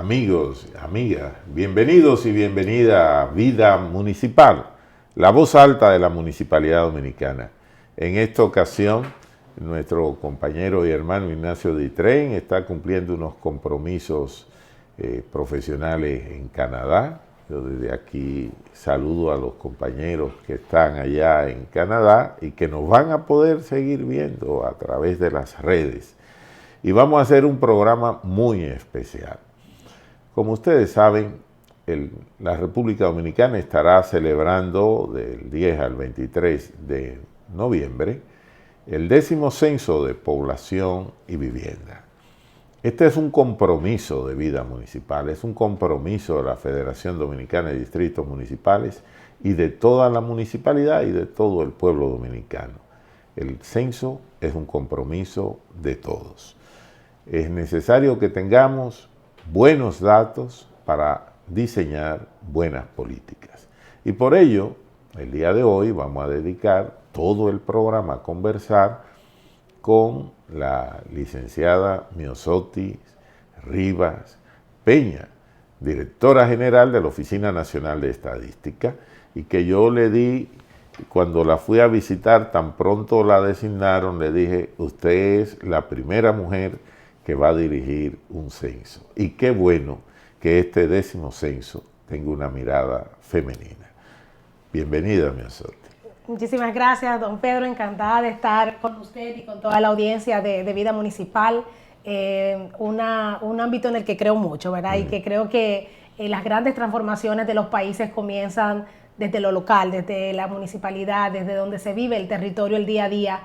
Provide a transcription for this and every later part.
amigos, amigas, bienvenidos y bienvenida a Vida Municipal, la voz alta de la Municipalidad Dominicana. En esta ocasión, nuestro compañero y hermano Ignacio Ditren está cumpliendo unos compromisos profesionales en Canadá. Yo desde aquí saludo a los compañeros que están allá en Canadá y que nos van a poder seguir viendo a través de las redes. Y vamos a hacer un programa muy especial. Como ustedes saben, la República Dominicana estará celebrando del 10 al 23 de noviembre el 10º censo de población y vivienda. Este es un compromiso de vida municipal, es un compromiso de la Federación Dominicana de Distritos Municipales y de toda la municipalidad y de todo el pueblo dominicano. El censo es un compromiso de todos. Es necesario que tengamos buenos datos para diseñar buenas políticas. Y por ello, el día de hoy vamos a dedicar todo el programa a conversar con la licenciada Miosotis Rivas Peña, directora general de la Oficina Nacional de Estadística, y que yo le di, cuando la fui a visitar, tan pronto la designaron, le dije, usted es la primera mujer que va a dirigir un censo. Y qué bueno que este 10º censo tenga una mirada femenina. Bienvenida, Miosotis. Muchísimas gracias, don Pedro. Encantada de estar con usted y con toda la audiencia de Vida Municipal. Un ámbito en el que creo mucho, ¿verdad? Y que creo que las grandes transformaciones de los países comienzan desde lo local, desde la municipalidad, desde donde se vive el territorio, el día a día.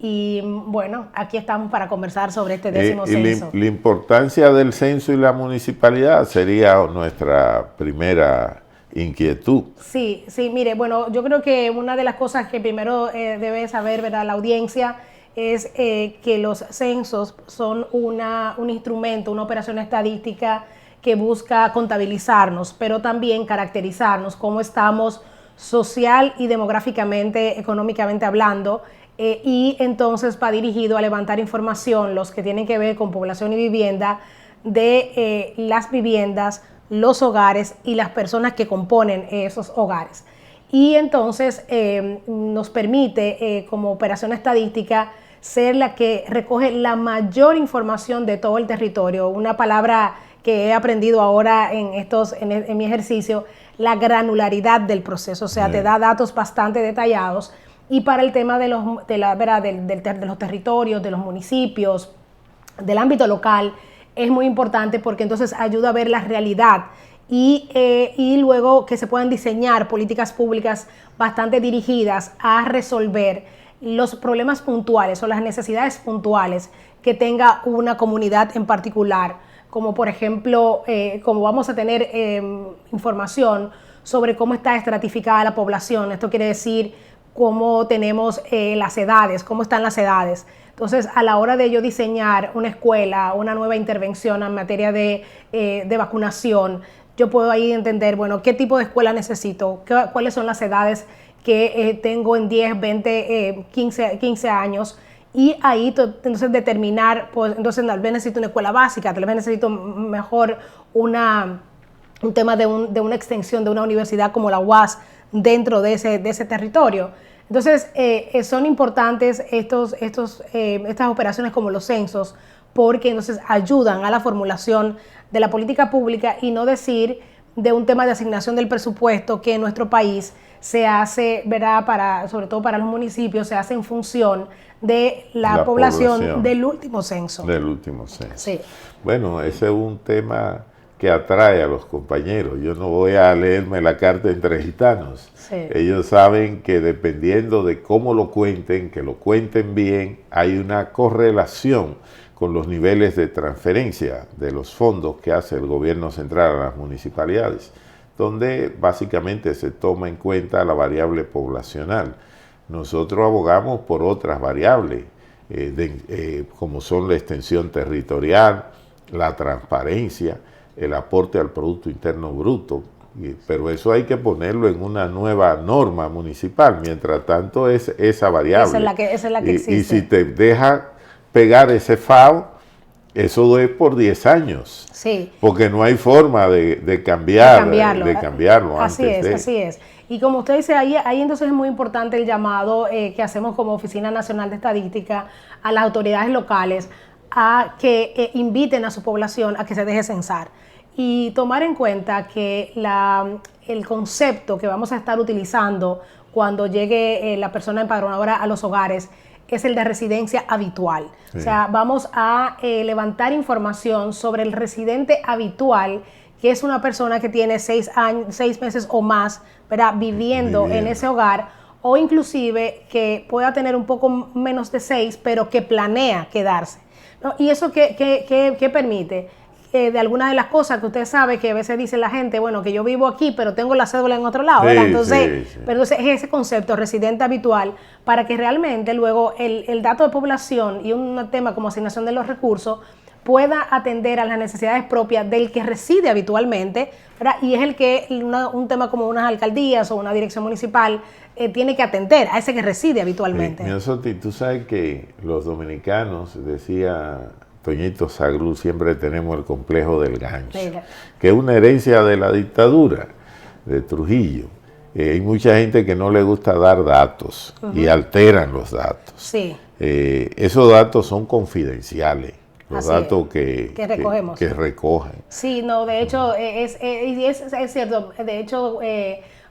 Y bueno, aquí estamos para conversar sobre este 10º censo. La importancia del censo y la municipalidad sería nuestra primera inquietud. Sí, mire, bueno, yo creo que una de las cosas que primero debe saber, ¿verdad?, la audiencia es que los censos son un instrumento, una operación estadística que busca contabilizarnos, pero también caracterizarnos cómo estamos social y demográficamente, económicamente hablando, y entonces va dirigido a levantar información, los que tienen que ver con población y vivienda, de las viviendas, los hogares y las personas que componen esos hogares. Y entonces nos permite, como operación estadística, ser la que recoge la mayor información de todo el territorio. Una palabra que he aprendido ahora en mi ejercicio, la granularidad del proceso, o sea, te da datos bastante detallados. Y para el tema de los territorios, de los municipios, del ámbito local, es muy importante porque entonces ayuda a ver la realidad y luego que se puedan diseñar políticas públicas bastante dirigidas a resolver los problemas puntuales o las necesidades puntuales que tenga una comunidad en particular, como por ejemplo, como vamos a tener información sobre cómo está estratificada la población. Esto quiere decir cómo tenemos las edades, cómo están las edades. Entonces, a la hora de yo diseñar una escuela, una nueva intervención en materia de vacunación, yo puedo ahí entender, bueno, qué tipo de escuela necesito, cuáles son las edades que tengo en 10, 20, 15 años, y ahí entonces determinar, pues entonces tal vez necesito una escuela básica, tal vez necesito mejor un tema de una extensión de una universidad como la UAS dentro de ese territorio. Entonces, son importantes estas operaciones como los censos, porque entonces ayudan a la formulación de la política pública y no decir de un tema de asignación del presupuesto que en nuestro país se hace, ¿verdad?, sobre todo para los municipios, se hace en función de la población del último censo. Del último censo. Sí. Bueno, ese es un tema que atrae a los compañeros. Yo no voy a leerme la carta entre gitanos. Sí. Ellos saben que dependiendo de cómo lo cuenten, que lo cuenten bien, hay una correlación con los niveles de transferencia de los fondos que hace el gobierno central a las municipalidades, donde básicamente se toma en cuenta la variable poblacional. Nosotros abogamos por otras variables, como son la extensión territorial, la transparencia, el aporte al Producto Interno Bruto, pero eso hay que ponerlo en una nueva norma municipal. Mientras tanto, es esa variable. Esa es la que existe. Y si te deja pegar ese FAO, Eso es por 10 años. Sí. Porque no hay forma de cambiarlo. Así es. Y como usted dice, ahí entonces es muy importante el llamado que hacemos como Oficina Nacional de Estadística a las autoridades locales a que inviten a su población a que se deje censar. Y tomar en cuenta que el concepto que vamos a estar utilizando cuando llegue la persona empadronadora a los hogares es el de residencia habitual. Sí. O sea, vamos a levantar información sobre el residente habitual, que es una persona que tiene 6 meses o más, ¿verdad?, viviendo en ese hogar, o inclusive que pueda tener un poco menos de 6, pero que planea quedarse, ¿no? ¿Y eso qué permite? De alguna de las cosas que usted sabe que a veces dice la gente, bueno, que yo vivo aquí, pero tengo la cédula en otro lado, ¿verdad? Entonces, Pero entonces es ese concepto, residente habitual, para que realmente luego el dato de población y un tema como asignación de los recursos pueda atender a las necesidades propias del que reside habitualmente, ¿verdad? Y es el que un tema como unas alcaldías o una dirección municipal tiene que atender a ese que reside habitualmente. Soti, tú sabes que los dominicanos, decía Toñito Saglú, siempre tenemos el complejo del gancho, que es una herencia de la dictadura de Trujillo. Hay mucha gente que no le gusta dar datos y alteran los datos. Sí. Esos datos son confidenciales, los datos que recogemos. Que recogen. Sí, no, de hecho, es cierto. De hecho,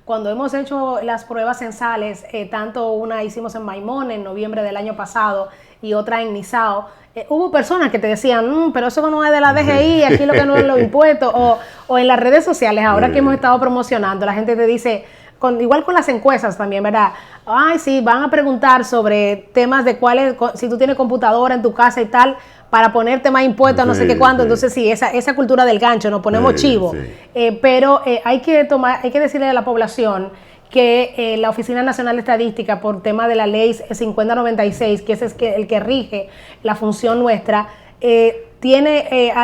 cuando hemos hecho las pruebas censales, tanto una hicimos en Maimón en noviembre del año pasado y otra en Nizao, hubo personas que te decían, pero eso no es de la DGI, aquí lo que no es los impuestos, o en las redes sociales, ahora que hemos estado promocionando, la gente te dice, igual con las encuestas también, ¿verdad? Ay, sí, van a preguntar sobre temas de si tú tienes computadora en tu casa y tal, para ponerte más impuestos, no sé qué cuándo. Entonces sí, esa cultura del gancho, nos ponemos chivo. Pero hay que decirle a la población que la Oficina Nacional de Estadística, por tema de la ley 5096, que es el que rige la función nuestra, tiene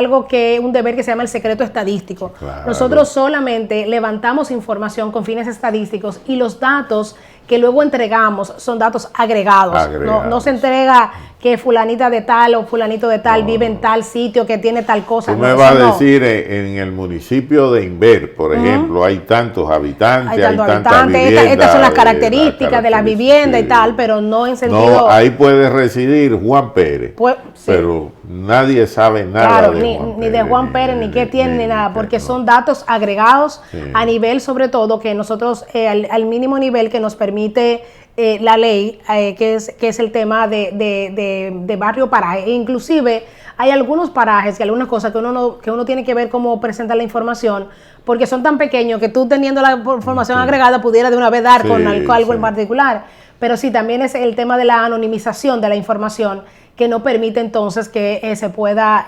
un deber que se llama el secreto estadístico. Claro. Nosotros solamente levantamos información con fines estadísticos y los datos que luego entregamos son datos agregados. No se entrega que fulanita de tal o fulanito de tal vive en tal sitio, que tiene tal cosa. Tú me vas a decir, en el municipio de Inver, por ejemplo, hay tantos habitantes, hay tantas viviendas. Estas son las características de las viviendas y tal, pero no en sentido... No, ahí puede residir Juan Pérez, pero nadie sabe nada de Juan Pérez. Ni de Juan Pérez, ni qué tiene, ni nada, porque son datos agregados a nivel, sobre todo, que nosotros, al mínimo nivel que nos permite la ley, que es el tema de barrio paraje. Inclusive hay algunos parajes y algunas cosas que uno tiene que ver cómo presenta la información, porque son tan pequeños que tú, teniendo la información agregada, pudiera de una vez dar con algo en particular. Pero sí, también es el tema de la anonimización de la información que no permite entonces que se pueda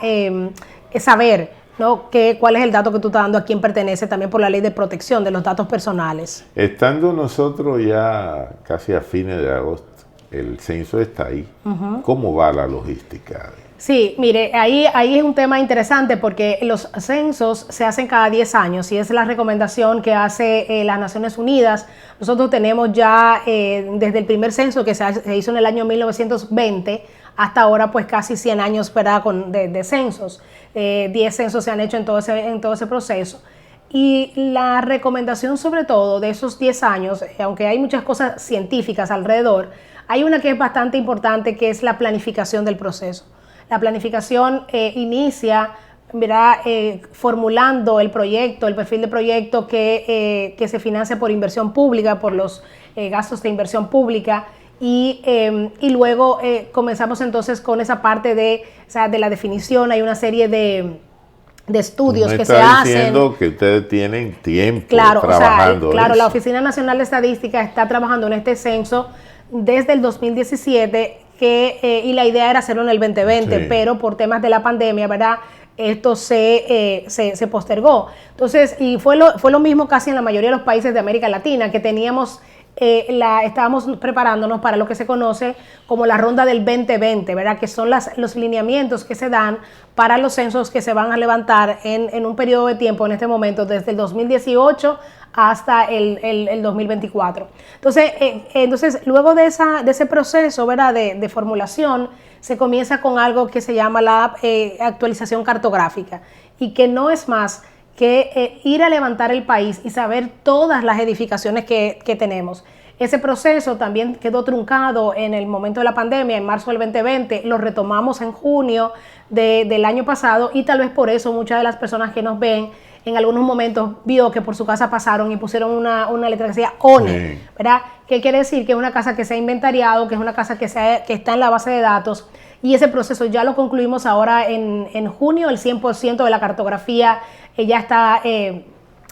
saber, ¿no?, cuál es el dato que tú estás dando, a quién pertenece, también por la ley de protección de los datos personales. Estando nosotros ya casi a fines de agosto, el censo está ahí. ¿Cómo va la logística? Sí, mire, ahí es un tema interesante porque los censos se hacen cada 10 años y es la recomendación que hace las Naciones Unidas. Nosotros tenemos ya desde el primer censo que se hizo en el año 1920 hasta ahora, pues casi 100 años, ¿verdad?, de censos. 10 censos se han hecho en todo ese proceso. Y la recomendación, sobre todo, de esos 10 años, aunque hay muchas cosas científicas alrededor, hay una que es bastante importante, que es la planificación del proceso. La planificación inicia, ¿verdad?, formulando el proyecto, el perfil de proyecto que se financia por inversión pública, por los gastos de inversión pública. Y luego comenzamos entonces con esa parte de la definición. Hay una serie de estudios que se hacen. Está diciendo que ustedes tienen tiempo trabajando. Claro, la Oficina Nacional de Estadística está trabajando en este censo desde el 2017, y la idea era hacerlo en el 2020, pero por temas de la pandemia, ¿verdad?, esto se postergó. Entonces, y fue lo mismo casi en la mayoría de los países de América Latina, que teníamos estábamos preparándonos para lo que se conoce como la ronda del 2020, ¿verdad? Que son los lineamientos que se dan para los censos que se van a levantar en un periodo de tiempo en este momento, desde el 2018 hasta el 2024. Entonces, luego de ese proceso, ¿verdad? De formulación, se comienza con algo que se llama la actualización cartográfica, y que no es más que ir a levantar el país y saber todas las edificaciones que tenemos. Ese proceso también quedó truncado en el momento de la pandemia, en marzo del 2020, lo retomamos en junio del año pasado, y tal vez por eso muchas de las personas que nos ven en algunos momentos vio que por su casa pasaron y pusieron una letra que decía ONE, sí, ¿verdad? ¿Qué quiere decir? Que es una casa que se ha inventariado, que es una casa que está en la base de datos, y ese proceso ya lo concluimos ahora en junio. El 100% de la cartografía ya está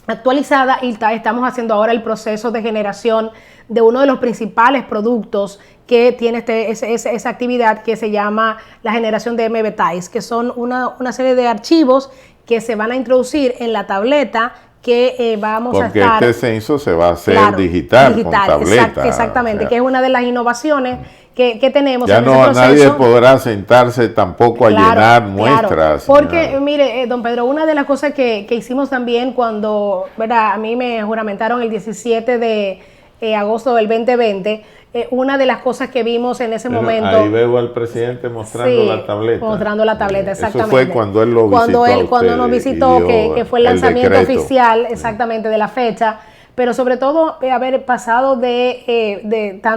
actualizada, y estamos haciendo ahora el proceso de generación de uno de los principales productos que tiene esa actividad, que se llama la generación de MBTIs, que son una serie de archivos que se van a introducir en la tableta que vamos a estar... Porque este censo se va a hacer digital con tableta. Exactamente, o sea, que es una de las innovaciones que tenemos ya en ese proceso. Nadie podrá sentarse tampoco a llenar muestras. Porque, mire, don Pedro, una de las cosas que hicimos también cuando, ¿verdad? A mí me juramentaron el 17 de agosto del 2020, una de las cosas que vimos en ese momento... Ahí veo al presidente mostrando la tableta. Mostrando la tableta, exactamente. Eso fue cuando él lo visitó. Cuando nos visitó, que fue el lanzamiento oficial, exactamente, de la fecha, pero sobre todo haber pasado de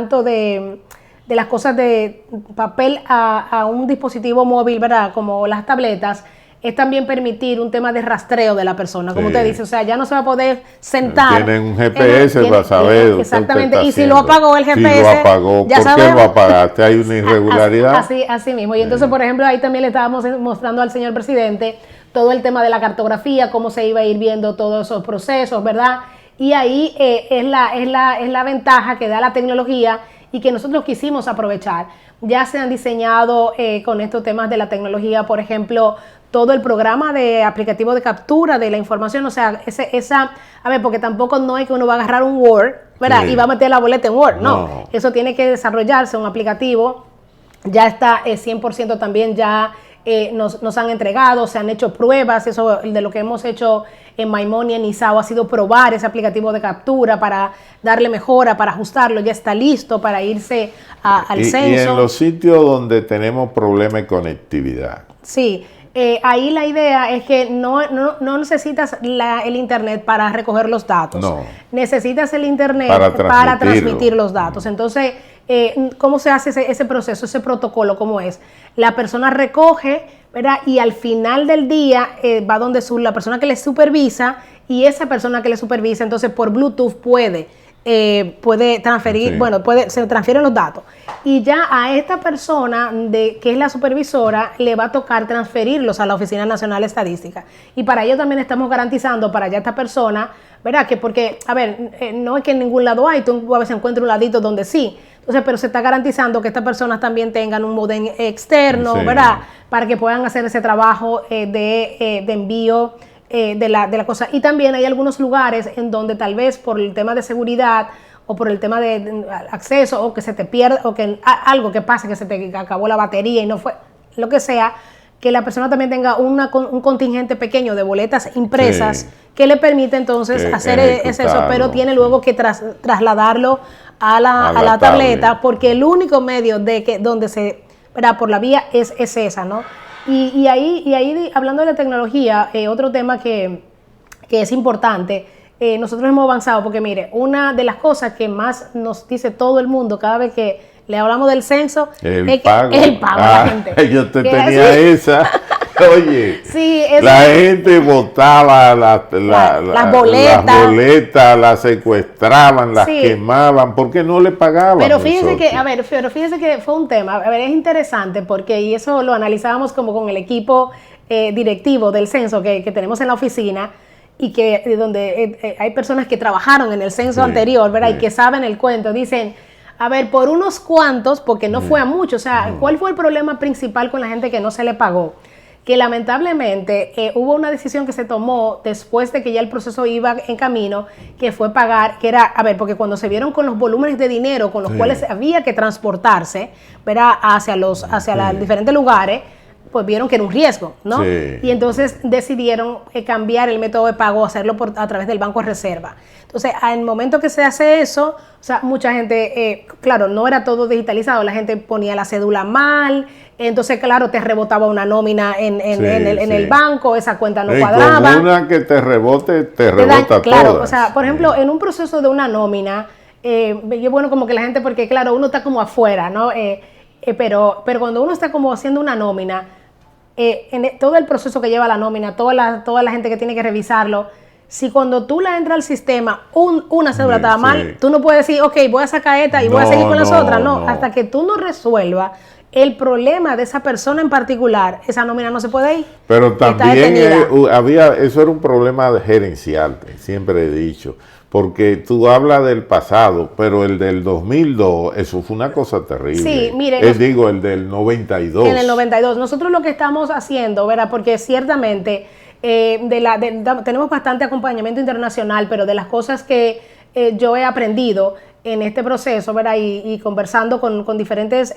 las cosas de papel a un dispositivo móvil, ¿verdad? Como las tabletas, es también permitir un tema de rastreo de la persona, como usted dice, o sea, ya no se va a poder sentar. Tienen un GPS para saber. Exactamente, y si lo apagó el GPS, si lo apagó, ya ¿por qué lo apagaste? Hay una irregularidad. Así mismo, y entonces, por ejemplo, ahí también le estábamos mostrando al señor presidente todo el tema de la cartografía, cómo se iba a ir viendo todos esos procesos, ¿verdad? Y ahí es la ventaja que da la tecnología, y que nosotros quisimos aprovechar. Ya se han diseñado con estos temas de la tecnología, por ejemplo, todo el programa de aplicativo de captura de la información, o sea, porque tampoco no es que uno va a agarrar un Word, ¿verdad? Sí. Y va a meter la boleta en Word, no. Eso tiene que desarrollarse un aplicativo, ya está 100% también ya nos han entregado, se han hecho pruebas. Eso de lo que hemos hecho en MyMoney, en ISAO, ha sido probar ese aplicativo de captura para darle mejora, para ajustarlo, ya está listo para irse al censo. Y en los sitios donde tenemos problemas de conectividad. Sí, ahí la idea es que no necesitas el internet para recoger los datos. No. Necesitas el internet para transmitir los datos. Entonces, ¿cómo se hace ese proceso, ese protocolo? ¿Cómo es? La persona recoge, ¿verdad? Y al final del día va donde la persona que le supervisa, y esa persona que le supervisa, entonces por Bluetooth puede transferir, sí. Se transfieren los datos, y ya a esta persona que es la supervisora le va a tocar transferirlos a la Oficina Nacional de Estadística, y para ello también estamos garantizando para ya esta persona, ¿verdad? Que porque, no es que en ningún lado hay, tú a veces encuentras un ladito donde sí, entonces, pero se está garantizando que estas personas también tengan un modem externo, sí. ¿verdad? Para que puedan hacer ese trabajo de envío de la cosa. Y también hay algunos lugares en donde tal vez por el tema de seguridad o por el tema de acceso, o que se te pierda, o que algo que pase, que se te acabó la batería y no fue, lo que sea, que la persona también tenga un contingente pequeño de boletas impresas, sí. que le permite entonces hacer eso, pero tiene luego que trasladarlo a la tableta, porque el único medio donde se, ¿verdad? Por la vía es esa, ¿no? Y ahí hablando de la tecnología, otro tema que es importante, nosotros hemos avanzado, porque mire, una de las cosas que más nos dice todo el mundo cada vez que le hablamos del censo el pago a la gente. Yo te tenía esa. Oye, sí, la gente botaba las boletas, las secuestraban, las sí. quemaban, porque no le pagaban. Pero fíjese que fue un tema, es interesante, porque y eso lo analizábamos como con el equipo directivo del censo que tenemos en la oficina, y que donde hay personas que trabajaron en el censo anterior, ¿verdad? Sí. Y que saben el cuento, dicen, por unos cuantos, porque no fue a muchos, o sea, ¿cuál fue el problema principal con la gente que no se le pagó? que lamentablemente hubo una decisión que se tomó después de que ya el proceso iba en camino, que fue pagar, que era, a ver, porque cuando se vieron con los volúmenes de dinero con los cuales había que transportarse, ¿verdad?, hacia los diferentes lugares, pues vieron que era un riesgo, ¿no? Sí. Y entonces decidieron cambiar el método de pago, hacerlo a través del Banco de Reserva. Entonces, al momento que se hace eso, o sea, mucha gente, claro, no era todo digitalizado, la gente ponía la cédula mal, entonces, claro, te rebotaba una nómina en el banco, esa cuenta no cuadraba. Con una que te rebote, te rebota claro, todas. o sea, por ejemplo, en un proceso de una nómina, yo bueno, como que la gente, porque claro, uno está como afuera, ¿no? Pero cuando uno está como haciendo una nómina, todo el proceso que lleva la nómina, toda la gente que tiene que revisarlo, si cuando tú la entras al sistema, una cédula estaba mal, tú no puedes decir, ok, voy a sacar esta y voy a seguir con las otras. No, hasta que tú no resuelvas el problema de esa persona en particular, esa nómina no se puede ir. Pero también eso era un problema gerencial, siempre he dicho, porque tú hablas del pasado, pero el del 2002, eso fue una cosa terrible. Sí, mire. Digo, el del 92. En el 92. Nosotros lo que estamos haciendo, ¿verdad? Porque ciertamente tenemos bastante acompañamiento internacional, pero de las cosas que yo he aprendido en este proceso, ¿verdad? Y conversando con diferentes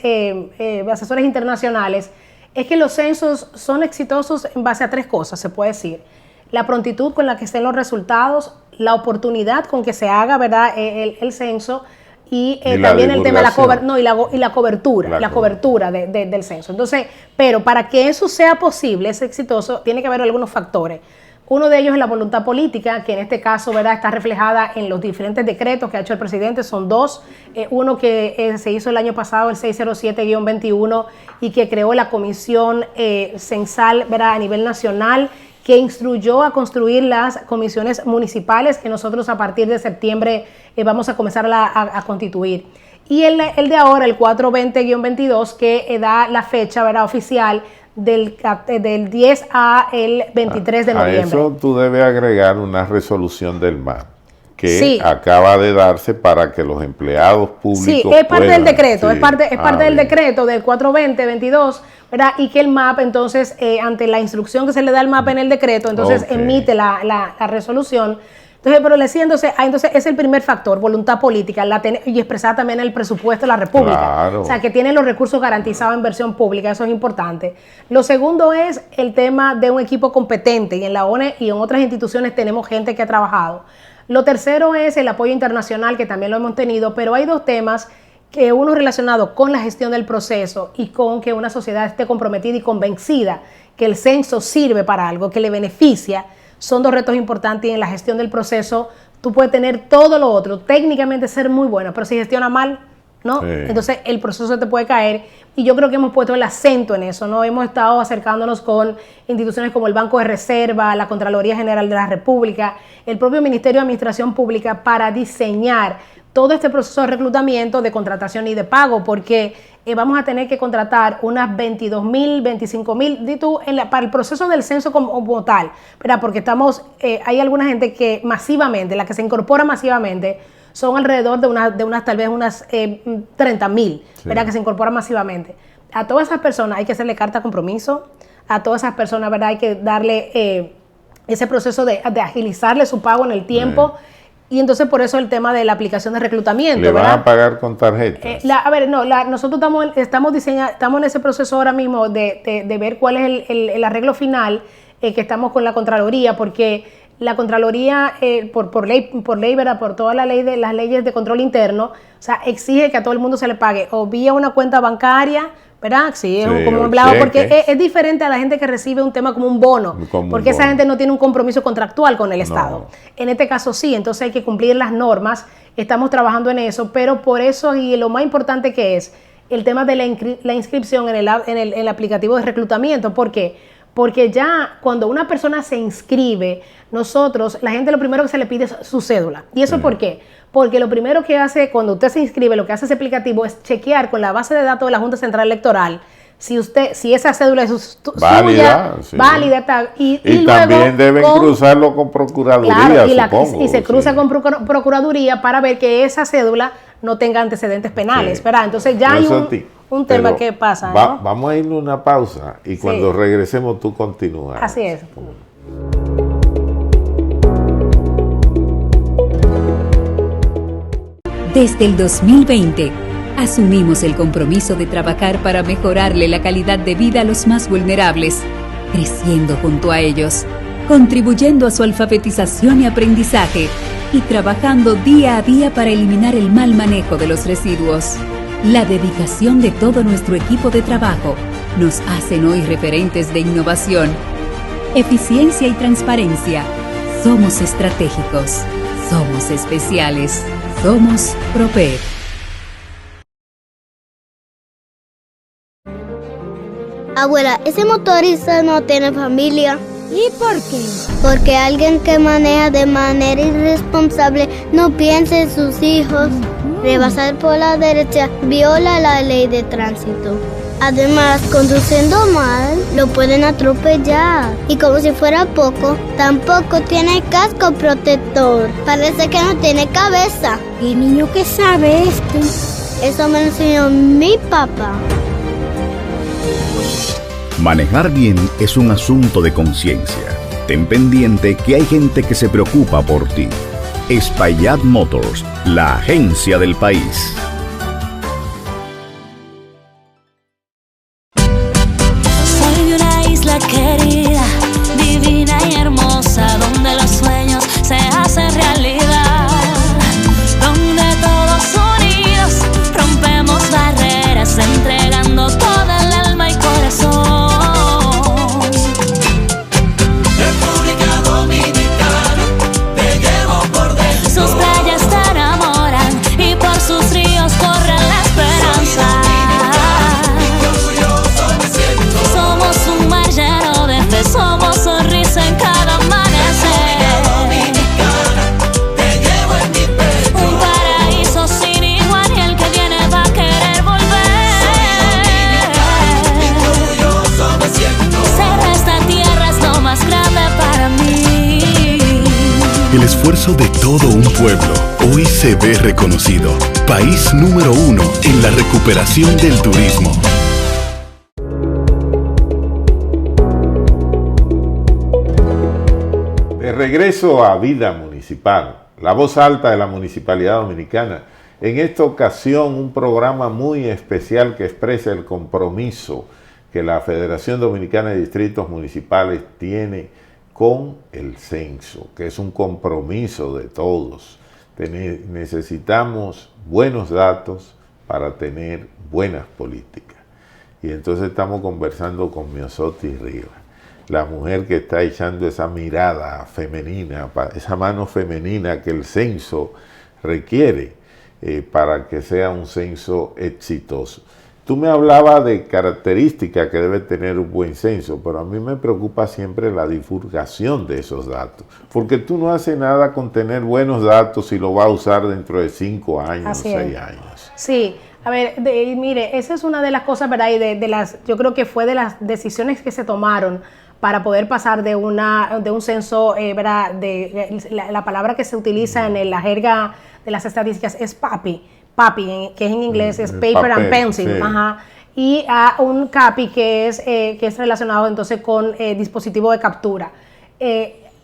asesores internacionales, es que los censos son exitosos en base a 3 cosas, se puede decir. La prontitud con la que estén los resultados, la oportunidad con que se haga, ¿verdad?, el censo, y también el tema de la cobertura del censo. Entonces, pero para que eso sea posible, es exitoso, tiene que haber algunos factores. Uno de ellos es la voluntad política, que en este caso, ¿verdad?, está reflejada en los diferentes decretos que ha hecho el presidente. Son 2. Uno que se hizo el año pasado, el 607-21, y que creó la comisión censal, ¿verdad?, a nivel nacional, que instruyó a construir las comisiones municipales que nosotros a partir de septiembre vamos a comenzar a constituir. Y el de ahora, el 420-22, que da la fecha, ¿verdad?, oficial del 10 a el 23 de noviembre. A eso tú debes agregar una resolución del MAP que acaba de darse para que los empleados públicos Sí, es parte del decreto, es parte del decreto del 420-22, ¿verdad? Y que el MAP, entonces, ante la instrucción que se le da al MAP en el decreto, entonces emite la resolución. Entonces, pero le decía, entonces es el primer factor, voluntad política, y expresar también el presupuesto de la República. Claro. O sea, que tiene los recursos garantizados en inversión pública, eso es importante. Lo segundo es el tema de un equipo competente, y en la ONE y en otras instituciones tenemos gente que ha trabajado. Lo tercero es el apoyo internacional, que también lo hemos tenido, pero hay 2 temas, que uno relacionado con la gestión del proceso y con que una sociedad esté comprometida y convencida que el censo sirve para algo, que le beneficia. Son 2 retos importantes, y en la gestión del proceso tú puedes tener todo lo otro, técnicamente ser muy bueno, pero si gestiona mal, ¿no? Sí. Entonces el proceso te puede caer, y yo creo que hemos puesto el acento en eso, ¿no? Hemos estado acercándonos con instituciones como el Banco de Reserva, la Contraloría General de la República, el propio Ministerio de Administración Pública, para diseñar todo este proceso de reclutamiento, de contratación y de pago, porque vamos a tener que contratar unas 22.000, 25.000, para el proceso del censo como tal, ¿verdad? Porque hay alguna gente que masivamente, la que se incorpora masivamente, son alrededor de unas tal vez unas 30.000, ¿verdad?, que se incorporan masivamente. A todas esas personas hay que hacerle carta de compromiso, a todas esas personas, ¿verdad?, hay que darle ese proceso de agilizarle su pago en el tiempo. Y entonces por eso el tema de la aplicación de reclutamiento. ¿Le van a pagar con tarjetas? Nosotros estamos en ese proceso ahora mismo de ver cuál es el arreglo final, que estamos con la Contraloría, porque la Contraloría, por ley, ¿verdad?, por toda las leyes de control interno, o sea, exige que a todo el mundo se le pague o vía una cuenta bancaria, ¿verdad? Sí, es como un empleado, porque es diferente a la gente que recibe un tema como un bono, porque esa gente no tiene un compromiso contractual con el Estado. En este caso sí, entonces hay que cumplir las normas, estamos trabajando en eso, pero por eso, y lo más importante que es el tema de la inscripción en el aplicativo de reclutamiento. ¿Por qué? Porque ya cuando una persona se inscribe, la gente lo primero que se le pide es su cédula. ¿Y eso por qué? Porque lo primero que hace cuando usted se inscribe, lo que hace ese aplicativo es chequear con la base de datos de la Junta Central Electoral si esa cédula es válida, y también deben cruzarlo con Procuraduría, supongo. Y se cruza con Procuraduría para ver que esa cédula no tenga antecedentes penales, ¿verdad? Entonces ya hay un tema Pero que pasa, ¿no? Vamos a irnos a una pausa y cuando regresemos tú continúas. Así es. Desde el 2020, asumimos el compromiso de trabajar para mejorarle la calidad de vida a los más vulnerables, creciendo junto a ellos, contribuyendo a su alfabetización y aprendizaje y trabajando día a día para eliminar el mal manejo de los residuos. La dedicación de todo nuestro equipo de trabajo nos hacen hoy referentes de innovación, eficiencia y transparencia. Somos estratégicos, somos especiales, somos Propep. Abuela, ese motorista no tiene familia. ¿Y por qué? Porque alguien que maneja de manera irresponsable no piensa en sus hijos. Rebasar por la derecha viola la ley de tránsito. Además, conduciendo mal, lo pueden atropellar. Y como si fuera poco, tampoco tiene casco protector. Parece que no tiene cabeza. ¿Y niño qué sabe esto? Eso me lo enseñó mi papá. Manejar bien es un asunto de conciencia. Ten pendiente que hay gente que se preocupa por ti. Espaillat Motors, la agencia del país. Soy de una isla querida, divina y hermosa, donde los sueños se hacen realidad, donde todos unidos rompemos barreras, entregando toda el alma y corazón. Sus playas te enamoran y por sus ríos corre la esperanza. Somos un mar lleno de fe, somos sonrisa en cada amanecer. Un paraíso sin igual y el que viene va a querer volver. Ser esta tierra es lo más grande para mí. El esfuerzo de todo un pueblo hoy se ve reconocido. País número 1 en la recuperación del turismo. De regreso a Vida Municipal, la voz alta de la Municipalidad Dominicana. En esta ocasión, un programa muy especial que expresa el compromiso que la Federación Dominicana de Distritos Municipales tiene con el censo, que es un compromiso de todos. Necesitamos buenos datos para tener buenas políticas. Y entonces estamos conversando con Myosotis Rivas, la mujer que está echando esa mirada femenina, esa mano femenina que el censo requiere para que sea un censo exitoso. Tú me hablabas de características que debe tener un buen censo, pero a mí me preocupa siempre la divulgación de esos datos, porque tú no haces nada con tener buenos datos si lo vas a usar dentro de 5 años, 6 años. Sí, a ver, mire, esa es una de las cosas, ¿verdad? Y de las, yo creo que fue de las decisiones que se tomaron para poder pasar de un censo, ¿verdad? La palabra que se utiliza en la jerga de las estadísticas es PAPI, que es en inglés, es paper and pencil, sí. Ajá, y a un CAPI que es relacionado entonces con dispositivo de captura.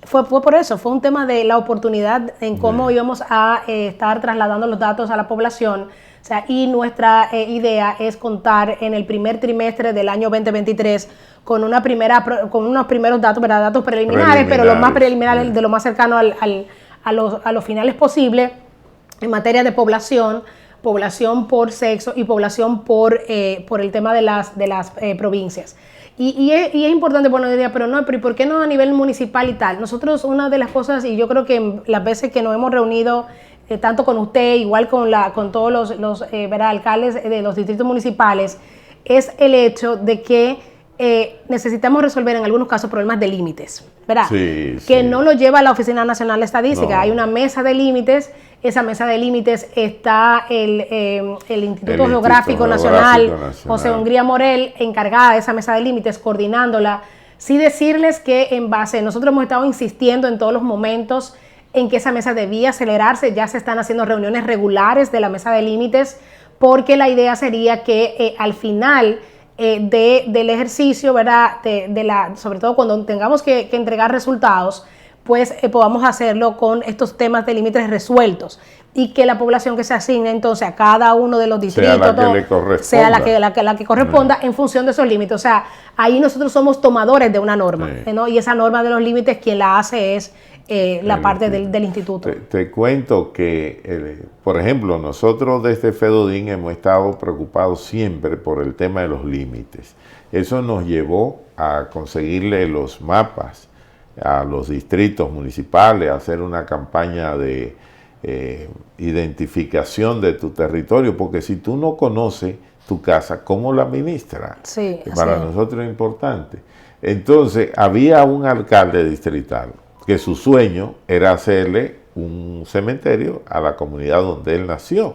Fue por eso, fue un tema de la oportunidad en cómo íbamos a estar trasladando los datos a la población. O sea, y nuestra idea es contar en el primer trimestre del año 2023 con unos primeros datos, ¿verdad? Datos preliminares, pero los más preliminares, de lo más cercano a los finales posible en materia de población por sexo y población por el tema de las provincias. Y es importante, bueno, pero ¿por qué no a nivel municipal y tal? Nosotros, una de las cosas, y yo creo que las veces que nos hemos reunido, tanto con usted, igual con todos los alcaldes de los distritos municipales, es el hecho de que necesitamos resolver en algunos casos problemas de límites, ¿verdad? Sí, que no lo lleva la Oficina Nacional de Estadística. No. Hay una mesa de límites. Esa mesa de límites está el Instituto Geográfico Nacional, José Hungría Morel, encargada de esa mesa de límites, coordinándola. Sí decirles que en base, nosotros hemos estado insistiendo en todos los momentos en que esa mesa debía acelerarse. Ya se están haciendo reuniones regulares de la mesa de límites porque la idea sería que al final del ejercicio, ¿verdad? Sobre todo cuando tengamos que entregar resultados, pues podamos hacerlo con estos temas de límites resueltos y que la población que se asigne entonces a cada uno de los distritos sea la que corresponda en función de esos límites. O sea, ahí nosotros somos tomadores de una norma, ¿no? Y esa norma de los límites quien la hace es la parte del instituto. Te cuento que, por ejemplo, nosotros desde FEDODIN hemos estado preocupados siempre por el tema de los límites. Eso nos llevó a conseguirle los mapas a los distritos municipales, a hacer una campaña de identificación de tu territorio, porque si tú no conoces tu casa, ¿cómo la administras? Sí, para nosotros es importante. Entonces, había un alcalde distrital que su sueño era hacerle un cementerio a la comunidad donde él nació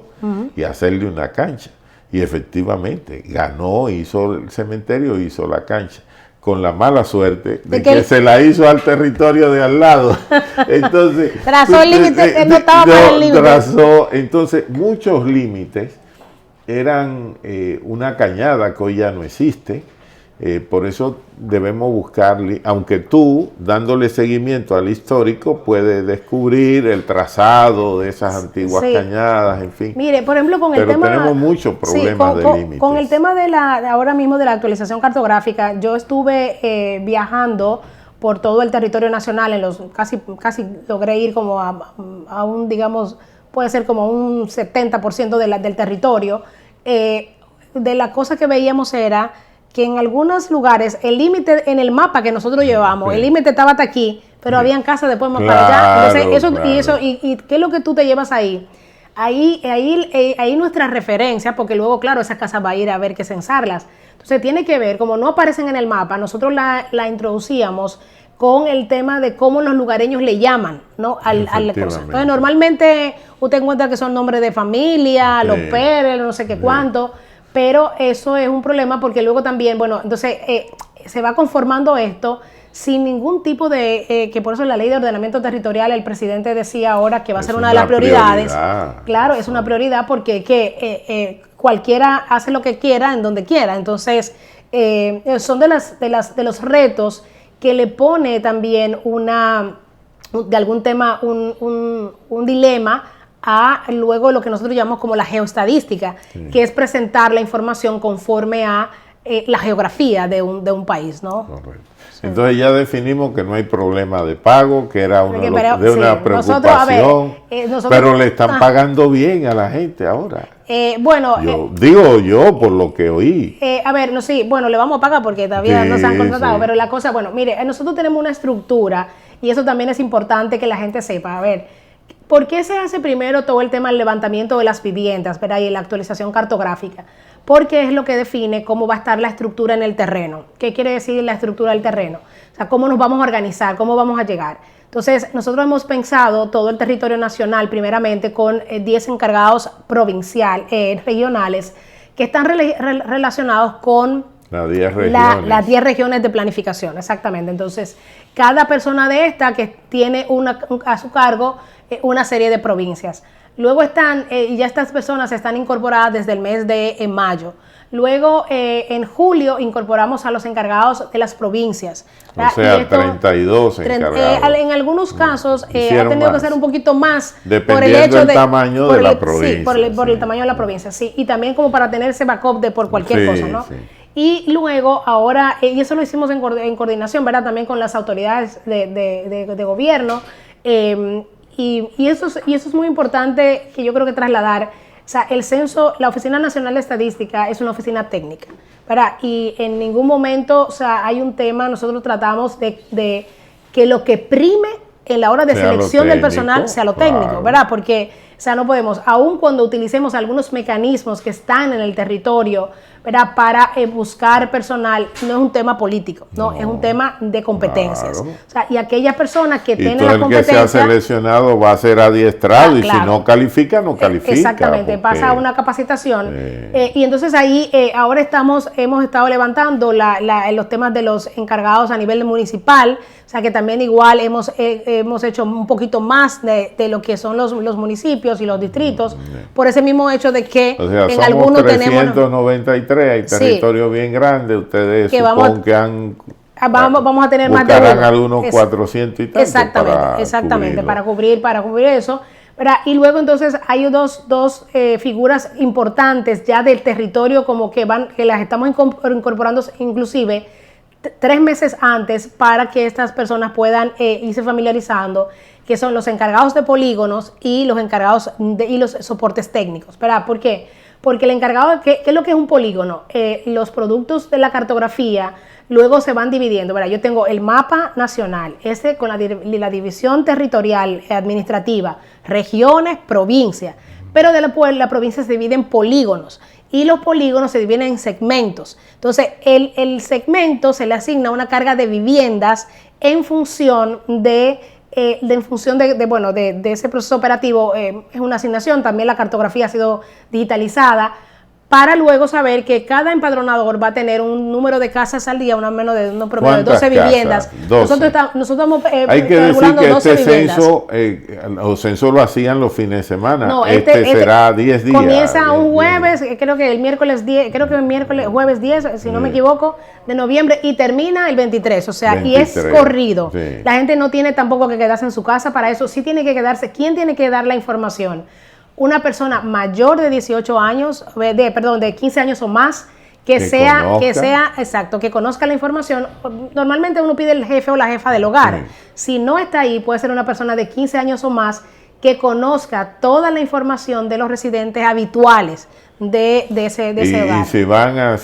y hacerle una cancha. Y efectivamente, ganó, hizo el cementerio, hizo la cancha, con la mala suerte de que se la hizo al territorio de al lado. Entonces, trazó el límite, no estaba para el límite. Entonces, muchos límites eran una cañada que hoy ya no existe. Por eso debemos buscarle, aunque tú, dándole seguimiento al histórico, puedes descubrir el trazado de esas antiguas cañadas, en fin. Mire, por ejemplo, con el pero tema... tenemos muchos problemas de límites. Con el tema de ahora mismo de la actualización cartográfica, yo estuve viajando por todo el territorio nacional, casi logré ir como a un, digamos, puede ser como un 70% del territorio. De la cosa que veíamos era que en algunos lugares el límite en el mapa que nosotros llevamos, el límite estaba hasta aquí, pero habían casas después más para allá. Entonces, ¿y qué es lo que tú te llevas ahí? Ahí nuestra referencia, porque luego, claro, esas casas va a ir a ver que censarlas. Entonces tiene que ver, como no aparecen en el mapa, nosotros la introducíamos con el tema de cómo los lugareños le llaman, ¿no? al cosa. Entonces, normalmente usted encuentra que son nombres de familia, los Pérez, no sé qué cuánto, pero eso es un problema porque luego también, bueno, entonces se va conformando esto sin ningún tipo de, que por eso en la ley de ordenamiento territorial el presidente decía ahora que va a ser una de las prioridades. Claro, es una prioridad porque cualquiera hace lo que quiera en donde quiera. Entonces, son de los retos que le pone también de algún tema un dilema a luego lo que nosotros llamamos como la geoestadística, que es presentar la información conforme a la geografía de un país, ¿no? Correcto. Entonces ya definimos que no hay problema de pago, que era una preocupación, pero le están pagando bien a la gente ahora. Bueno, yo por lo que oí. Le vamos a pagar porque todavía no se han contratado, pero la cosa, mire, nosotros tenemos una estructura y eso también es importante que la gente sepa. A ver, ¿por qué se hace primero todo el tema del levantamiento de las viviendas, ¿verdad? Y la actualización cartográfica? Porque es lo que define cómo va a estar la estructura en el terreno. ¿Qué quiere decir la estructura del terreno? O sea, cómo nos vamos a organizar, cómo vamos a llegar. Entonces, nosotros hemos pensado todo el territorio nacional, primeramente, con 10 encargados regionales, que están relacionados con las 10 regiones de planificación, exactamente. Entonces, cada persona de esta que tiene a su cargo una serie de provincias. Luego ya estas personas están incorporadas desde el mes de mayo. Luego, en julio, incorporamos a los encargados de las provincias. O sea, 32 encargados. En algunos casos ha tenido que ser un poquito más. Dependiendo del tamaño de la provincia. Sí, por el tamaño de la provincia, sí. Y también como para tener ese backup por cualquier cosa, ¿no? Sí. Y luego, ahora, y eso lo hicimos en coordinación, ¿verdad? También con las autoridades de gobierno. Y eso es muy importante que yo creo que trasladar. O sea, el censo, la Oficina Nacional de Estadística es una oficina técnica, ¿verdad? Y en ningún momento, o sea, hay un tema, nosotros tratamos de que lo que prime en la hora de selección del personal sea lo técnico, ¿verdad? Porque, o sea, no podemos, aun cuando utilicemos algunos mecanismos que están en el territorio ¿verdad? Para buscar personal. No es un tema político, no, es un tema de competencias. Claro. O sea, y aquellas personas que Y tienen todo la el que competencia... sea seleccionado va a ser adiestrado, y claro. si no califica, no califica. Exactamente, pasa una capacitación. Y entonces ahí ahora hemos estado levantando los temas de los encargados a nivel municipal, o sea que también igual hemos hecho un poquito más de lo que son los municipios y los distritos, por ese mismo hecho de que O sea, en somos algunos 393, hay territorio bien grande, ustedes que supongo que han... Vamos a tener más de buscarán uno. algunos 400 y tanto Exactamente, para cubrir eso. ¿Verdad? Y luego entonces hay dos figuras importantes ya del territorio como que las estamos incorporando inclusive 3 meses antes para que estas personas puedan irse familiarizando, que son los encargados de polígonos y los encargados y los soportes técnicos. ¿Verdad? ¿Por qué? Porque el encargado, ¿qué es lo que es un polígono? Los productos de la cartografía luego se van dividiendo. ¿Verdad? Yo tengo el mapa nacional, ese con la división territorial administrativa, regiones, provincia, pero de la provincia se divide en polígonos y los polígonos se dividen en segmentos. Entonces, el segmento se le asigna una carga de viviendas en función de ese proceso operativo. Es una asignación, también la cartografía ha sido digitalizada, para luego saber que cada empadronador va a tener un número de casas al día, menos de un promedio de 12 viviendas. 12. Nosotros estamos hay que decir que 12 este viviendas. censo lo hacían los fines de semana. No, será 10 días. Comienza un jueves, creo que el miércoles 10, jueves 10, si no me equivoco, de noviembre, y termina el 23, o sea, 23, y es corrido. Sí. La gente no tiene tampoco que quedarse en su casa para eso, sí tiene que quedarse. ¿Quién tiene que dar la información? Una persona mayor de 18 años, de 15 años o más, que conozca la información. Normalmente uno pide el jefe o la jefa del hogar. Sí. Si no está ahí, puede ser una persona de 15 años o más que conozca toda la información de los residentes habituales de ese hogar. Y si van a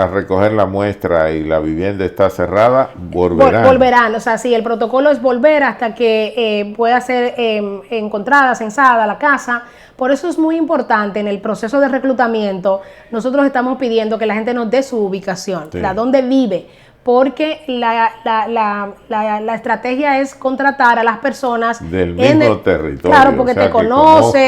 recoger la muestra y la vivienda está cerrada, volverán. Volverán, o sea, sí, el protocolo es volver hasta que pueda ser encontrada, censada la casa. Por eso es muy importante en el proceso de reclutamiento, nosotros estamos pidiendo que la gente nos dé su ubicación, sí, dónde vive, porque la estrategia es contratar a las personas del mismo territorio. Claro, porque te conoce,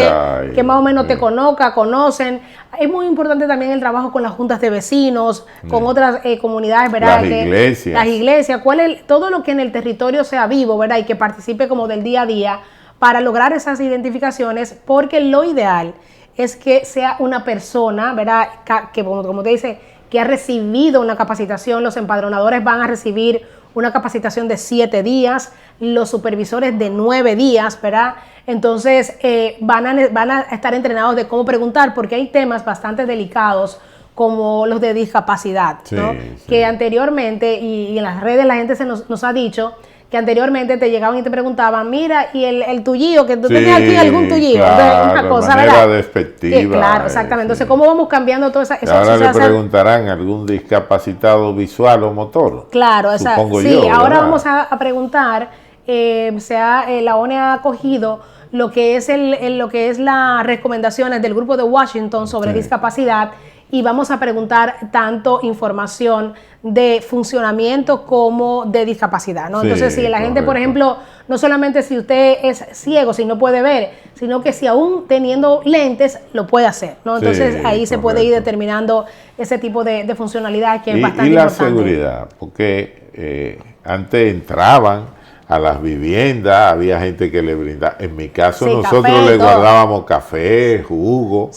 que más o menos te conocen. Es muy importante también el trabajo con las juntas de vecinos, con otras comunidades, ¿verdad? Las iglesias, todo lo que en el territorio sea vivo, ¿verdad? Y que participe como del día a día, para lograr esas identificaciones, porque lo ideal es que sea una persona, ¿verdad? Que como te dice, que ha recibido una capacitación. Los empadronadores van a recibir una capacitación de 7 días, los supervisores de 9 días, ¿verdad? Entonces van a estar entrenados de cómo preguntar, porque hay temas bastante delicados como los de discapacidad, ¿no? Sí. Que anteriormente, y en las redes la gente nos ha dicho que anteriormente te llegaban y te preguntaban, mira, y el tullío, que tú tenías aquí algún tullío. Claro, una cosa, manera ¿verdad? Despectiva. Claro, exactamente. Entonces, ¿cómo vamos cambiando todo eso? Ahora le preguntarán algún discapacitado visual o motor. Claro, exacto. Sí, yo, ahora ¿verdad? Vamos a preguntar, la ONE ha acogido lo que es las recomendaciones del Grupo de Washington sobre discapacidad, y vamos a preguntar tanto información de funcionamiento como de discapacidad, ¿no? Entonces, si la gente, por ejemplo, no solamente si usted es ciego, si no puede ver, sino que si aún teniendo lentes lo puede hacer, ¿no? Entonces, ahí se puede ir determinando ese tipo de funcionalidad que es bastante importante. Y la seguridad, porque antes entraban a las viviendas, había gente que le brindaba. En mi caso, nosotros café, le guardábamos café, jugo,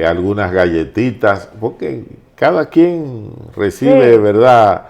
algunas galletitas, porque cada quien recibe, ¿verdad?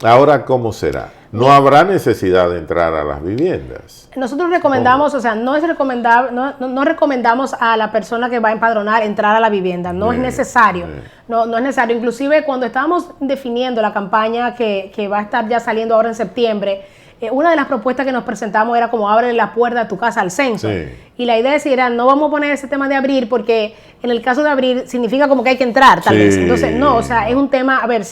Ahora, ¿cómo será? No habrá necesidad de entrar a las viviendas. Nosotros recomendamos, o sea, no recomendamos a la persona que va a empadronar entrar a la vivienda, no es necesario, no es necesario. Inclusive cuando estábamos definiendo la campaña que va a estar ya saliendo ahora en septiembre, una de las propuestas que nos presentamos era como abre la puerta de tu casa al censo. Sí. Y la idea era, no vamos a poner ese tema de abrir, porque en el caso de abrir significa como que hay que entrar, tal vez. Entonces, no, o sea, es un tema, a ver,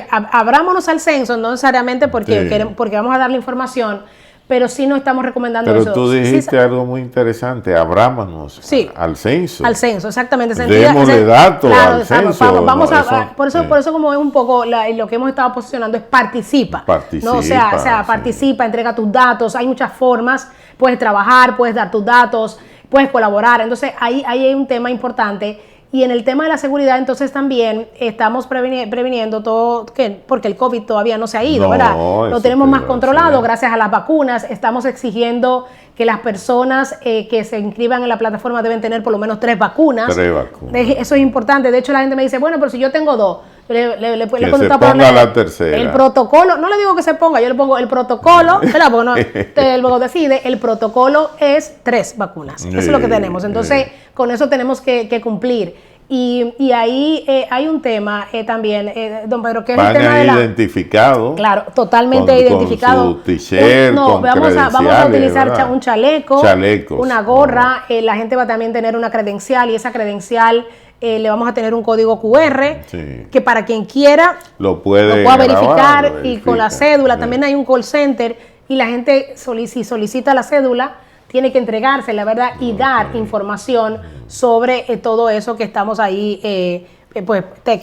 abrámonos al censo, no necesariamente porque vamos a dar la información, pero sí no estamos recomendando Pero eso. tú dijiste Sí, algo muy interesante, abrámonos Sí. al censo. al censo, exactamente. Démosle datos al censo. Vamos No, por eso como es un poco lo que hemos estado posicionando es participa. ¿No? O sea, Sí. participa, entrega tus datos, hay muchas formas, puedes trabajar, puedes dar tus datos, puedes colaborar. Entonces ahí hay un tema importante. Y en el tema de la seguridad, entonces también estamos previniendo todo, porque el COVID todavía no se ha ido, No, ¿verdad? Lo eso tenemos te más iba a controlado decir. gracias a las vacunas. Estamos exigiendo que las personas que se inscriban en la plataforma deben tener por lo menos 3 vacunas. 3 vacunas. Eso es importante. De hecho, la gente me dice, bueno, pero si yo tengo 2, Que se ponga la tercera. El protocolo, no le digo que se ponga, yo le pongo el protocolo, ¿verdad? Porque no, él luego decide, el protocolo es 3 vacunas. Eso es lo que tenemos. Entonces, con eso tenemos que cumplir. Y ahí hay un tema también, don Pedro, que es el tema de la... identificado. Claro, totalmente identificado. Con su t-shirt, con vamos a utilizar ¿verdad? un chaleco, Chalecos. una gorra, la gente va a también tener una credencial y esa credencial le vamos a tener un código QR Sí. que para quien quiera Lo puede pueda grabar, verificar lo y con la verifica. cédula. Sí. También hay un call center y la gente si solicita la cédula tiene que entregarse, la verdad, y dar información sobre todo eso que estamos ahí, que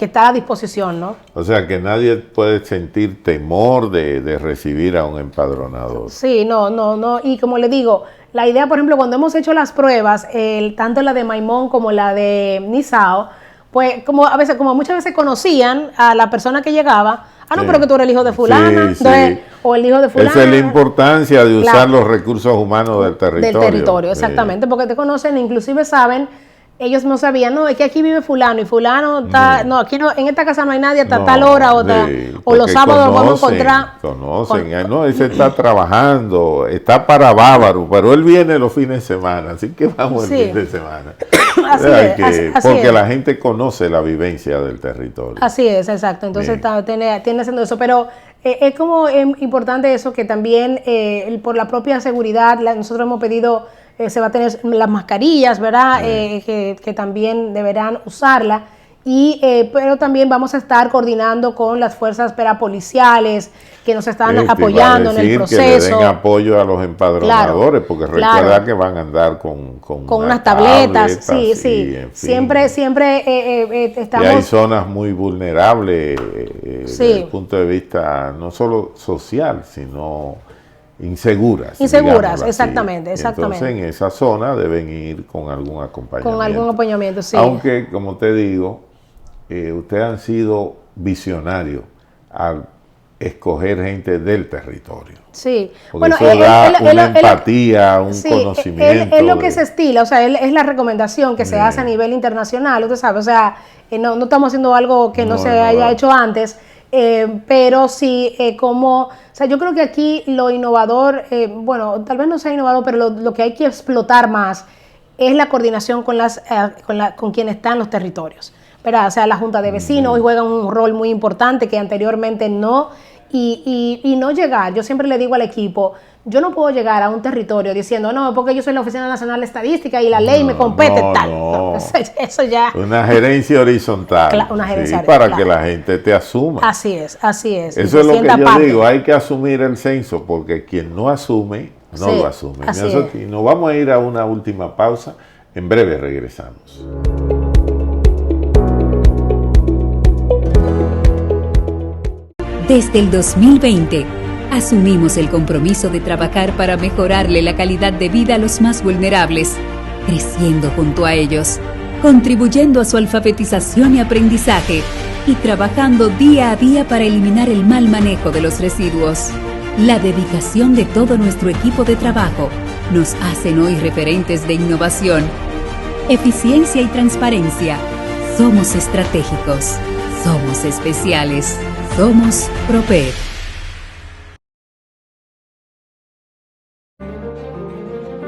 está a disposición, ¿no? O sea que nadie puede sentir temor de recibir a un empadronador. Sí, no. Y como le digo, la idea, por ejemplo, cuando hemos hecho las pruebas, tanto la de Maimón como la de Nizao, pues como muchas veces conocían a la persona que llegaba. No, Sí. pero que tú eres el hijo de fulana, Sí, entonces, sí. o el hijo de fulana. Esa es la importancia de usar Claro. los recursos humanos del territorio. Del territorio, Sí. exactamente, porque te conocen, inclusive saben, ellos no sabían, no, es que aquí vive fulano y fulano está, no, aquí no, en esta casa no hay nadie hasta No, tal hora o, sí, o los porque sábados lo vamos a encontrar. Conocen, no, ese está trabajando, está para Bávaro, pero él viene los fines de semana, así que vamos Sí. el fin de semana. Así O sea, es, así porque es. la gente conoce la vivencia del territorio. Así es, exacto. Entonces Bien. tiene haciendo eso, pero es como importante eso que también por la propia seguridad, nosotros hemos pedido, se va a tener las mascarillas, ¿verdad? Que también deberán usarla. Pero también vamos a estar coordinando con las fuerzas policiales que nos están apoyando en el proceso. Que le den apoyo a los empadronadores, porque recuerda que van a andar con unas tabletas, sí. en fin. Siempre estamos... Y hay zonas muy vulnerables desde el punto de vista no solo social, sino inseguras. Inseguras, digámoslo así. exactamente. Entonces en esa zona deben ir con algún acompañamiento. Con algún acompañamiento, sí. Aunque, como te digo, ustedes han sido visionarios al escoger gente del territorio. Sí. Porque eso da una empatía, un conocimiento. Es lo que se estila, o sea, es la recomendación que se hace a nivel internacional, usted sabe, o sea, no estamos haciendo algo que no se haya hecho antes, pero sí, o sea, yo creo que aquí lo innovador, bueno, tal vez no sea innovador, pero lo que hay que explotar más es la coordinación con quienes están en los territorios, ¿verdad? O sea, la Junta de Vecinos hoy juega un rol muy importante que anteriormente no, y no llegar, yo siempre le digo al equipo, yo no puedo llegar a un territorio diciendo, no, porque yo soy la Oficina Nacional de Estadística y la ley me compete, tal. No, eso ya... Una gerencia horizontal. Una gerencia para que la gente te asuma. Así es. Eso es lo que yo digo, hay que asumir el censo, porque quien no asume, no lo asume. Y nos vamos a ir a una última pausa, en breve regresamos. Desde el 2020, asumimos el compromiso de trabajar para mejorarle la calidad de vida a los más vulnerables, creciendo junto a ellos, contribuyendo a su alfabetización y aprendizaje y trabajando día a día para eliminar el mal manejo de los residuos. La dedicación de todo nuestro equipo de trabajo nos hacen hoy referentes de innovación, eficiencia y transparencia. Somos estratégicos, somos especiales. Somos Proped.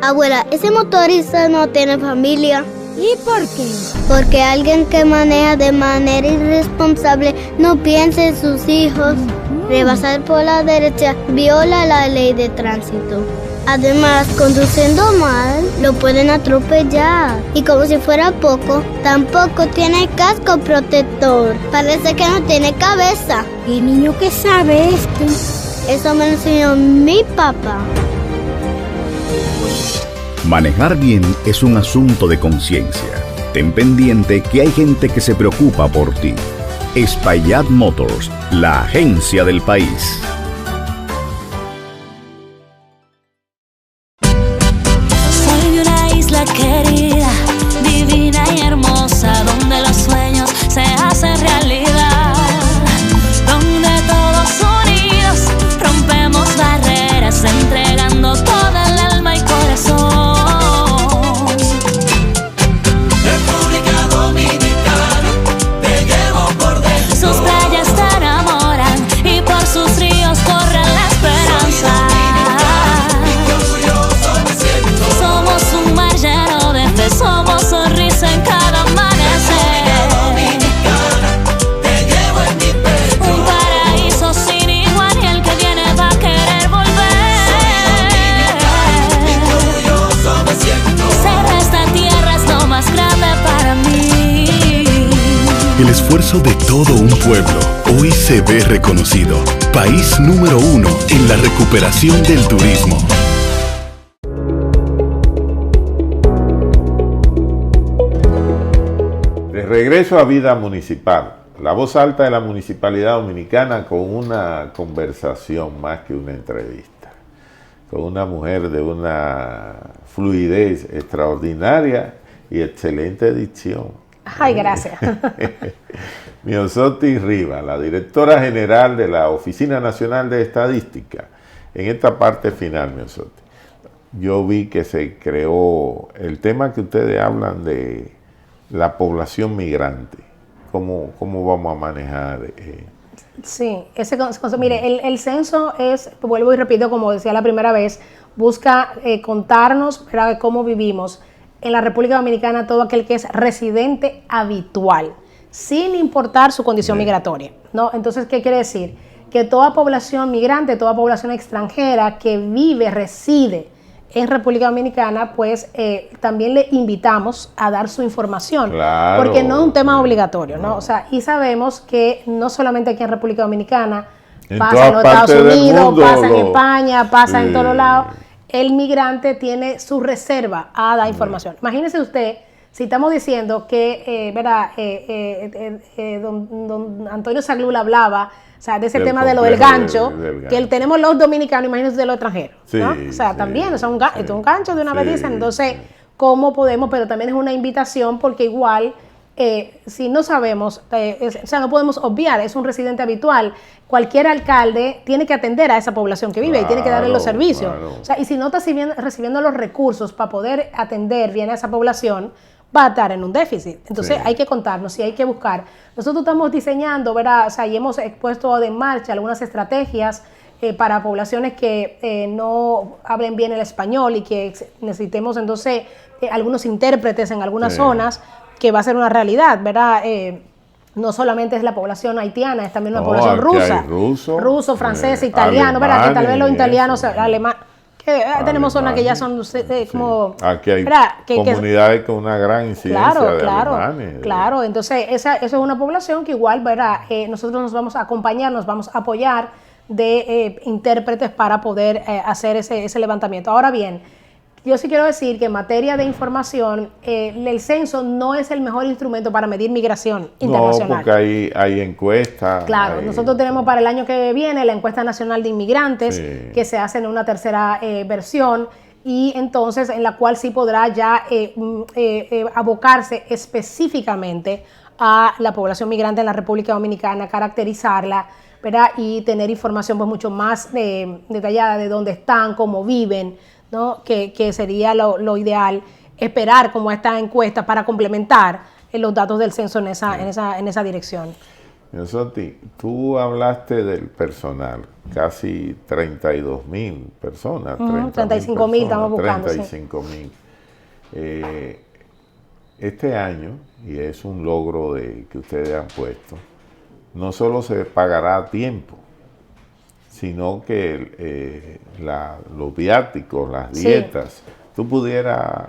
Abuela, ese motorista no tiene familia. ¿Y por qué? Porque alguien que maneja de manera irresponsable no piensa en sus hijos. Rebasar por la derecha viola la ley de tránsito. Además, conduciendo mal, lo pueden atropellar. Y como si fuera poco, tampoco tiene casco protector. Parece que no tiene cabeza. ¿Qué niño que sabe esto? Eso me lo enseñó mi papá. Manejar bien es un asunto de conciencia. Ten pendiente que hay gente que se preocupa por ti. Espaillat Motors, la agencia del país. Soy de una isla querida, divina y hermosa, donde los sueños se hacen realidad, donde todos unidos rompemos barreras, entregando toda el alma y corazón. República Dominicana, te llevo por dentro. Sus playas te enamoran y por sus ríos corre la esperanza. Somos un mar lleno de fe, somos sonrisa en cada amanecer. Te llevo en mi pecho. Un paraíso sin igual y el que viene va a querer volver. Ser esta tierra es lo más grande para mí. El esfuerzo de todo un pueblo hoy se ve reconocido. País número 1 en la recuperación del turismo. De regreso a Vida Municipal, la voz alta de la Municipalidad Dominicana, con una conversación más que una entrevista, con una mujer de una fluidez extraordinaria y excelente dicción. Ay, gracias. Miosotti Rivas, la directora general de la Oficina Nacional de Estadística. En esta parte final, Miosotti, yo vi que se creó el tema que ustedes hablan de la población migrante. ¿Cómo vamos a manejar? Sí, mire, el censo es, vuelvo y repito, como decía la primera vez, busca contarnos, ¿verdad?, cómo vivimos en la República Dominicana todo aquel que es residente habitual, sin importar su condición migratoria, ¿no? Entonces, ¿qué quiere decir? Que toda población migrante, toda población extranjera que vive, reside en República Dominicana, pues también le invitamos a dar su información, Claro, porque no es un tema obligatorio, ¿no? O sea, y sabemos que no solamente aquí en República Dominicana, pasa en los Estados Unidos, pasa en España, pasa en todos lados. El migrante tiene su reserva a dar información. Imagínese usted, si estamos diciendo que, ¿verdad? Don Antonio Saglula hablaba, o sea, de ese tema de lo del gancho, que tenemos los dominicanos, imagínense de los extranjeros, ¿no? O sea, también, o sea, esto es un gancho de una vez dicen. Entonces, ¿cómo podemos? Pero también es una invitación, porque igual, si no sabemos, o sea, no podemos obviar, es un residente habitual. Cualquier alcalde tiene que atender a esa población que vive y tiene que darle los servicios. O sea, y si no está recibiendo los recursos para poder atender bien a esa población, va a estar en un déficit. Entonces hay que contarnos y hay que buscar. Nosotros estamos diseñando, ¿verdad? O sea, y hemos puesto en marcha algunas estrategias para poblaciones que no hablen bien el español y que necesitemos entonces algunos intérpretes en algunas zonas, que va a ser una realidad, ¿verdad? No solamente es la población haitiana, es también una población rusa. Ruso, francés, italiano, ¿verdad? Que tal vez los italianos, alemán, que tenemos zonas que ya son como... Aquí hay comunidades con una gran incidencia de alemanes. Claro, entonces eso es una población que igual, ¿verdad? Nosotros nos vamos a acompañar, nos vamos a apoyar de intérpretes para poder hacer ese levantamiento. Ahora bien, yo sí quiero decir que en materia de información, el censo no es el mejor instrumento para medir migración internacional. No, porque hay encuestas. Claro, nosotros tenemos para el año que viene la encuesta nacional de inmigrantes, que se hace en una tercera versión, y entonces en la cual sí podrá ya abocarse específicamente a la población migrante en la República Dominicana, caracterizarla, ¿verdad? Y tener información pues mucho más detallada de dónde están, cómo viven, ¿no? Que sería lo ideal, esperar como esta encuesta para complementar los datos del censo en esa dirección. Miosotti, tú hablaste del personal, casi 32,000 personas. 35,000 estamos buscando. 35,000. Este año, y es un logro que ustedes han puesto, no solo se pagará a tiempo, sino que los viáticos, las dietas, tú pudieras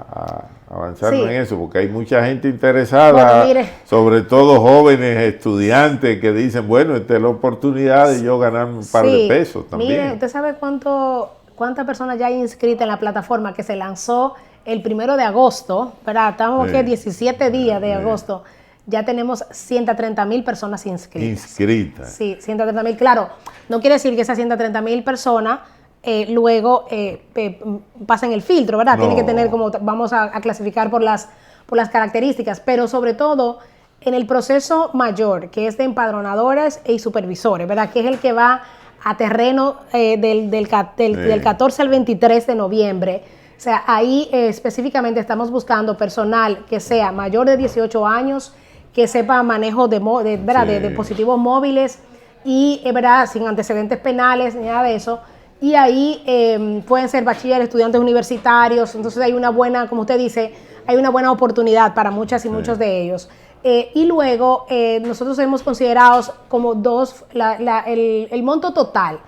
avanzar en eso, porque hay mucha gente interesada, sobre todo jóvenes estudiantes que dicen, bueno, esta es la oportunidad de yo ganar un par de pesos también. Mire, ¿usted sabe cuántas personas ya hay inscritas en la plataforma que se lanzó el 1 de agosto, ¿verdad? Estamos aquí 17 días de agosto, ya tenemos 130,000 personas inscritas. Sí, 130,000. Claro, no quiere decir que esas 130,000 personas luego pasen el filtro, ¿verdad? No. Tiene que tener como, vamos a clasificar por las características, pero sobre todo en el proceso mayor, que es de empadronadores y supervisores, ¿verdad? Que es el que va a terreno del 14 al 23 de noviembre. O sea, ahí específicamente estamos buscando personal que sea mayor de 18 años, que sepa manejo de dispositivos móviles y, ¿verdad?, sin antecedentes penales, ni nada de eso. Y ahí pueden ser bachilleres, estudiantes universitarios. Entonces hay una buena, como usted dice, hay una buena oportunidad para muchas y muchos de ellos. Y luego nosotros hemos considerado como el monto total,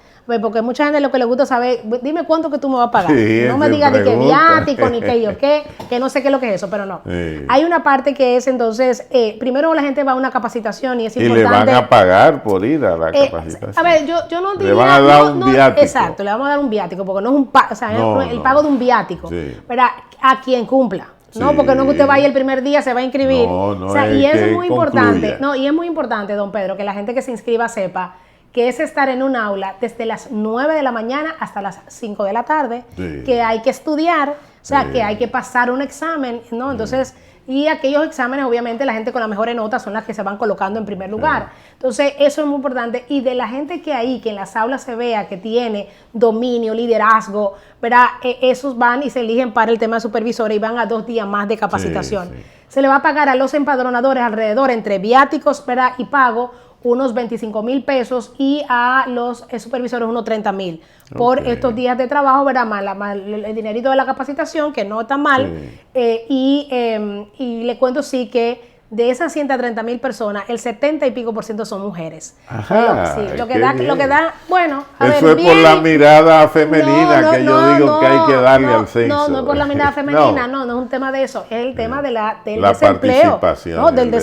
porque mucha gente lo que le gusta saber, dime cuánto que tú me vas a pagar. Sí, no me digas de que viático, ni que yo qué, que no sé qué es lo que es eso, pero no. Sí. Hay una parte que es entonces, primero la gente va a una capacitación y es importante. Y le van a pagar por ir a la capacitación. A ver, yo no diría... Le van a dar un viático. Exacto, le vamos a dar un viático, porque no es el pago de un viático, sí, ¿verdad? A quien cumpla. No, sí, porque no que usted vaya el primer día, se va a inscribir. No, o sea, es y eso que es muy importante. concluya. No, y es muy importante, don Pedro, que la gente que se inscriba sepa que es estar en un aula desde las 9 de la mañana hasta las 5 de la tarde, Sí. que hay que estudiar, o sea, Sí. que hay que pasar un examen, ¿no? Entonces, y aquellos exámenes, obviamente, la gente con las mejores notas son las que se van colocando en primer lugar. Entonces, eso es muy importante. Y de la gente que en las aulas se vea que tiene dominio, liderazgo, ¿verdad? Esos van y se eligen para el tema de supervisores y van a 2 días más de capacitación. Sí, sí. Se le va a pagar a los empadronadores alrededor, entre viáticos, ¿verdad?, y pago, unos 25,000 pesos y a los supervisores unos 30,000 por estos días de trabajo, ¿verdad? Más el dinerito de la capacitación, que no está mal. Sí. Y le cuento sí que de esas 130,000 personas, el 70 y pico % son mujeres. Ajá, Sí, lo qué que bien. da, bueno, a Eso ver, es por bien. la mirada femenina que yo digo que hay que darle al censo. No es por la mirada femenina, no es un tema de eso, es el tema del La desempleo, participación, no, del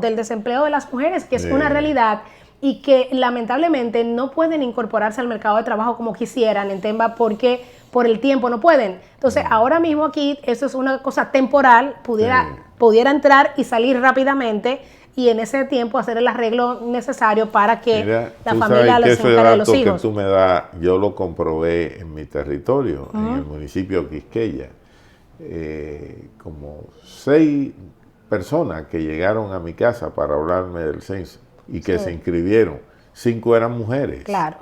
el desempleo de las mujeres, que es una realidad y que lamentablemente no pueden incorporarse al mercado de trabajo como quisieran en tema porque por el tiempo no pueden. Entonces, ahora mismo aquí, eso es una cosa temporal, pudiera entrar y salir rápidamente y en ese tiempo hacer el arreglo necesario para que Mira, la tú familia sabes que les ese encargue los dato hijos. que tú me das, yo lo comprobé en mi territorio, en el municipio de Quisqueya. Como 6 personas que llegaron a mi casa para hablarme del censo y que se inscribieron, 5 eran mujeres. Claro,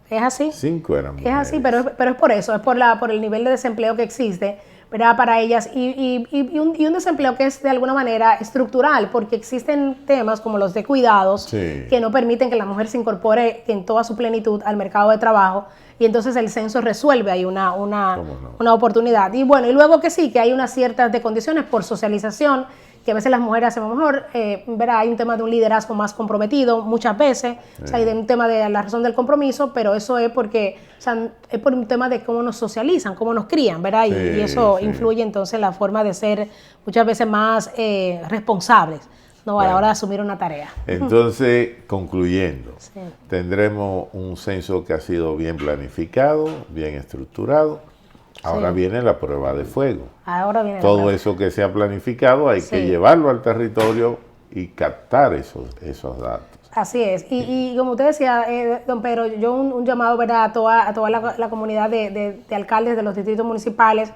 es así. 5 eran mujeres. Es así, pero es por eso, es por el nivel de desempleo que existe, ¿verdad?, para ellas y un desempleo que es de alguna manera estructural, porque existen temas como los de cuidados que no permiten que la mujer se incorpore en toda su plenitud al mercado de trabajo y entonces el censo resuelve ahí una oportunidad. Y bueno, y luego que sí, que hay unas ciertas de condiciones por socialización, que a veces las mujeres hacemos mejor, ¿verdad? Hay un tema de un liderazgo más comprometido muchas veces, o sea, hay un tema de la razón del compromiso, pero eso es porque, o sea, es por un tema de cómo nos socializan, cómo nos crían, ¿verdad? Y eso influye entonces en la forma de ser muchas veces más responsables, ¿no? A la hora de asumir una tarea. Entonces, concluyendo, tendremos un censo que ha sido bien planificado, bien estructurado. Ahora viene la prueba de fuego. Todo eso que se ha planificado hay que llevarlo al territorio y captar esos datos. Así es. Y como usted decía, don Pedro, yo un llamado, ¿verdad?, a toda la comunidad de alcaldes de los distritos municipales.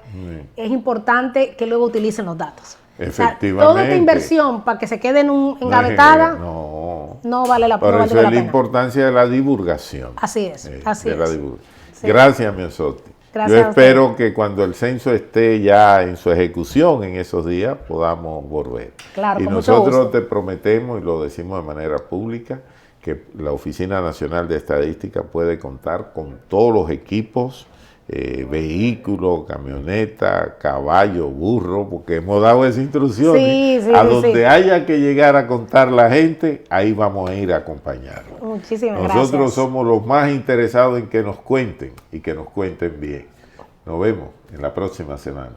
Es importante que luego utilicen los datos. Efectivamente. O sea, toda esta inversión para que se quede engavetada no vale la pena. Por eso es la importancia de la divulgación. Así es, Gracias, Miosotti. Yo espero que cuando el censo esté ya en su ejecución en esos días podamos volver. Claro, y con mucho gusto. nosotros te prometemos, y lo decimos de manera pública, que la Oficina Nacional de Estadística puede contar con todos los equipos, vehículos, camionetas, caballos, burros, porque hemos dado esa instrucción. A donde haya que llegar a contar la gente, ahí vamos a ir a acompañarlo. Muchísimas gracias. Nosotros somos los más interesados en que nos cuenten y que nos cuenten bien. Nos vemos en la próxima semana.